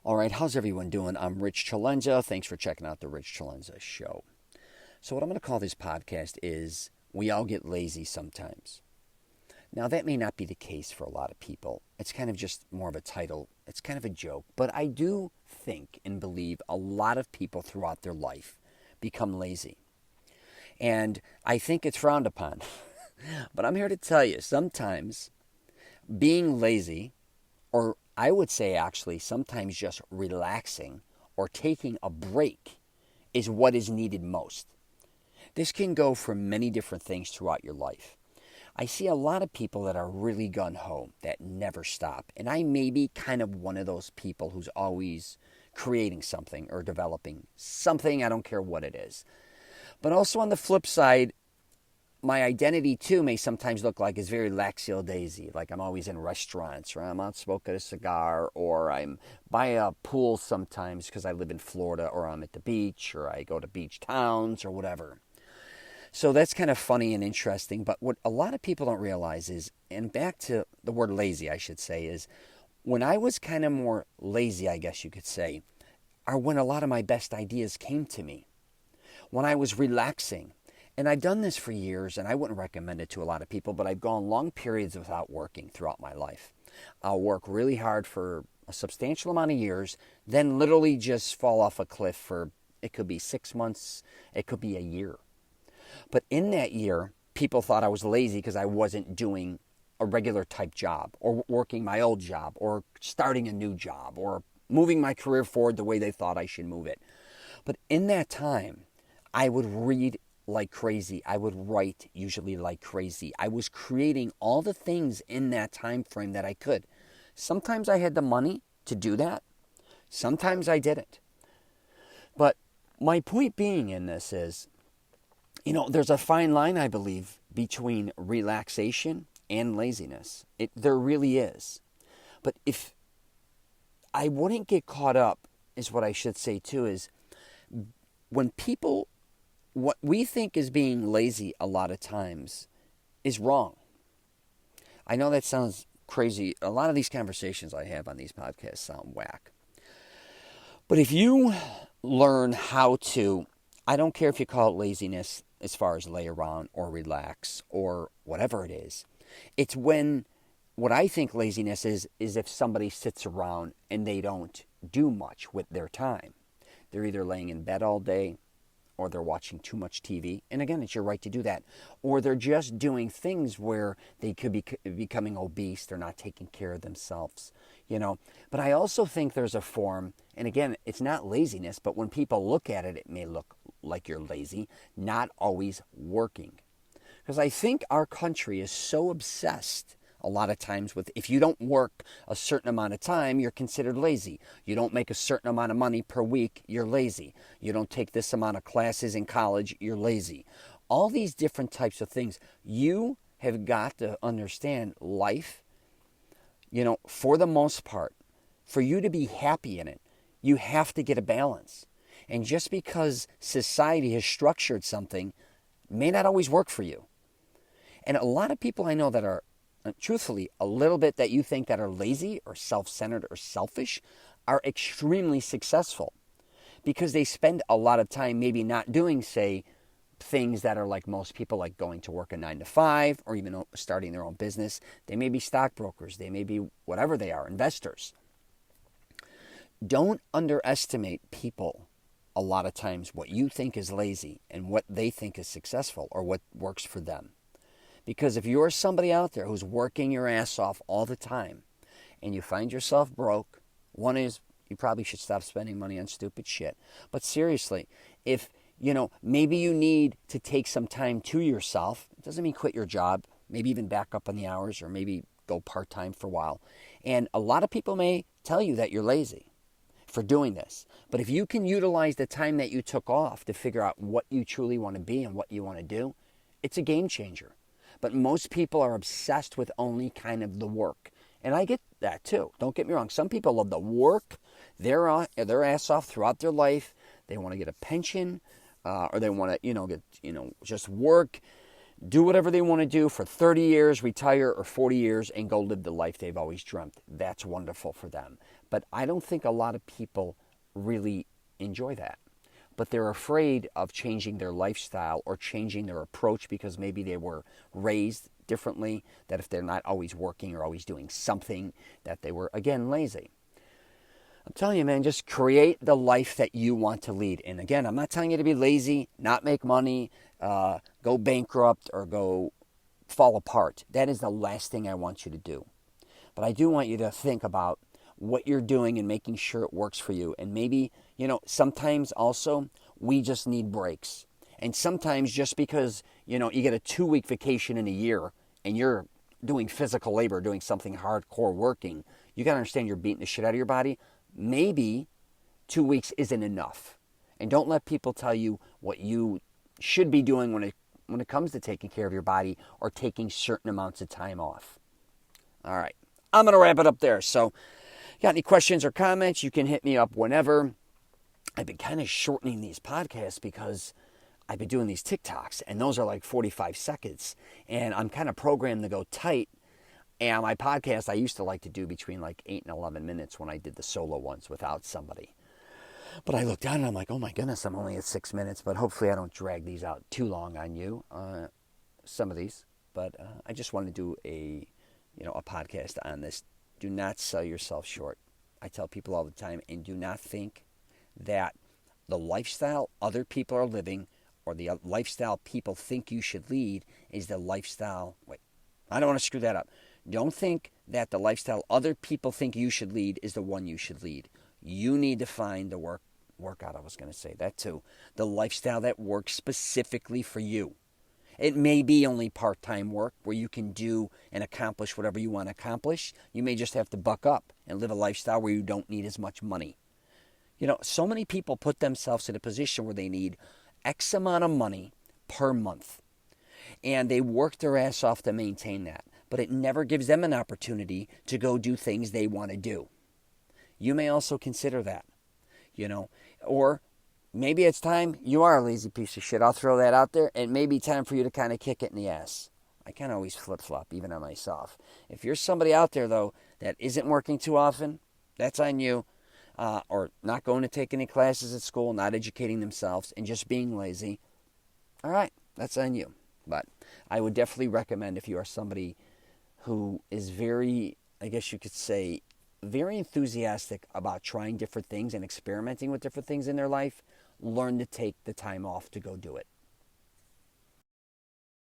All right, how's everyone doing? I'm Rich CELENZA. Thanks for checking out the Rich CELENZA Show. So what I'm going to call this podcast is We All Get Lazy Sometimes. Now, that may not be the case for a lot of people. It's kind of just more of a title. It's kind of a joke. But I do think and believe a lot of people throughout their life become lazy. And I think it's frowned upon. But I'm here to tell you, sometimes being lazy, or I would say actually sometimes just relaxing or taking a break, is what is needed most. This can go for many different things throughout your life. I see a lot of people that are really gung-ho, that never stop. And I may be kind of one of those people who's always creating something or developing something. I don't care what it is. But also on the flip side, my identity too may sometimes look like it's very lackadaisy. Like I'm always in restaurants, or I'm out smoking a cigar, or I'm by a pool sometimes because I live in Florida, or I'm at the beach, or I go to beach towns, or whatever. So that's kind of funny and interesting. But what a lot of people don't realize is, and back to the word lazy, I should say, is when I was kind of more lazy, I guess you could say, are when a lot of my best ideas came to me. When I was relaxing. And I've done this for years, and I wouldn't recommend it to a lot of people, but I've gone long periods without working throughout my life. I'll work really hard for a substantial amount of years, then literally just fall off a cliff for, it could be 6 months, it could be a year. But in that year, people thought I was lazy because I wasn't doing a regular type job, or working my old job, or starting a new job, or moving my career forward the way they thought I should move it. But in that time, I would read like crazy. I would write usually like crazy. I was creating all the things in that time frame that I could. Sometimes I had the money to do that. Sometimes I didn't. But my point being in this is, there's a fine line, I believe, between relaxation and laziness. There really is. But if I wouldn't get caught up, is what I should say too, is when people, what we think is being lazy a lot of times is wrong. I know that sounds crazy. A lot of these conversations I have on these podcasts sound whack. But if you learn how to, I don't care if you call it laziness as far as lay around or relax or whatever it is. It's when, what I think laziness is if somebody sits around and they don't do much with their time. They're either laying in bed all day, or they're watching too much TV. And again, it's your right to do that. Or they're just doing things where they could be becoming obese. They're not taking care of themselves, But I also think there's a form, and again, it's not laziness, but when people look at it, it may look like you're lazy, not always working. Because I think our country is so obsessed a lot of times with, if you don't work a certain amount of time, you're considered lazy. You don't make a certain amount of money per week, you're lazy. You don't take this amount of classes in college, you're lazy. All these different types of things. You have got to understand life, for the most part, for you to be happy in it, you have to get a balance. And just because society has structured something may not always work for you. And a lot of people I know that are, truthfully, a little bit that you think that are lazy or self-centered or selfish are extremely successful because they spend a lot of time maybe not doing, say, things that are like most people, like going to work a 9 to 5 or even starting their own business. They may be stockbrokers. They may be whatever they are, investors. Don't underestimate people a lot of times, what you think is lazy and what they think is successful or what works for them. Because if you're somebody out there who's working your ass off all the time and you find yourself broke, one is you probably should stop spending money on stupid shit. But seriously, if, maybe you need to take some time to yourself, it doesn't mean quit your job, maybe even back up on the hours or maybe go part-time for a while. And a lot of people may tell you that you're lazy for doing this. But if you can utilize the time that you took off to figure out what you truly want to be and what you want to do, it's a game changer. But most people are obsessed with only kind of the work. And I get that too. Don't get me wrong. Some people love the work their ass off throughout their life. They want to get a pension, or they want to, just work do whatever they want to do for 30 years, retire, or 40 years, and go live the life they've always dreamt. That's wonderful for them. But I don't think a lot of people really enjoy that. But they're afraid of changing their lifestyle or changing their approach because maybe they were raised differently, that if they're not always working or always doing something, that they were, again, lazy. I'm telling you, man, just create the life that you want to lead. And again, I'm not telling you to be lazy, not make money, go bankrupt, or go fall apart. That is the last thing I want you to do. But I do want you to think about what you're doing and making sure it works for you. And maybe, sometimes also we just need breaks. And sometimes just because, you get a 2-week vacation in a year and you're doing physical labor, doing something hardcore working, you got to understand you're beating the shit out of your body. Maybe 2 weeks isn't enough. And don't let people tell you what you should be doing when it comes to taking care of your body or taking certain amounts of time off. All right. I'm going to wrap it up there. So, got any questions or comments, you can hit me up whenever. I've been kind of shortening these podcasts because I've been doing these TikToks, and those are like 45 seconds. And I'm kind of programmed to go tight. And my podcast, I used to like to do between like 8 and 11 minutes when I did the solo ones without somebody. But I looked down and I'm like, oh my goodness, I'm only at 6 minutes. But hopefully I don't drag these out too long on you, some of these. But I just wanted to do a podcast on this. Do not sell yourself short. I tell people all the time, and do not think that the lifestyle other people are living or the lifestyle people think you should lead is the lifestyle. Wait, I don't want to screw that up. Don't think that the lifestyle other people think you should lead is the one you should lead. You need to find the workout, I was going to say that too. The lifestyle that works specifically for you. It may be only part-time work where you can do and accomplish whatever you want to accomplish. You may just have to buck up and live a lifestyle where you don't need as much money. So many people put themselves in a position where they need X amount of money per month. And they work their ass off to maintain that. But it never gives them an opportunity to go do things they want to do. You may also consider that, or maybe it's time you are a lazy piece of shit. I'll throw that out there. It may be time for you to kind of kick it in the ass. I kind of always flip-flop, even on myself. If you're somebody out there, though, that isn't working too often, that's on you. Or not going to take any classes at school, not educating themselves, and just being lazy. All right, that's on you. But I would definitely recommend, if you are somebody who is very, I guess you could say, very enthusiastic about trying different things and experimenting with different things in their life, learn to take the time off to go do it.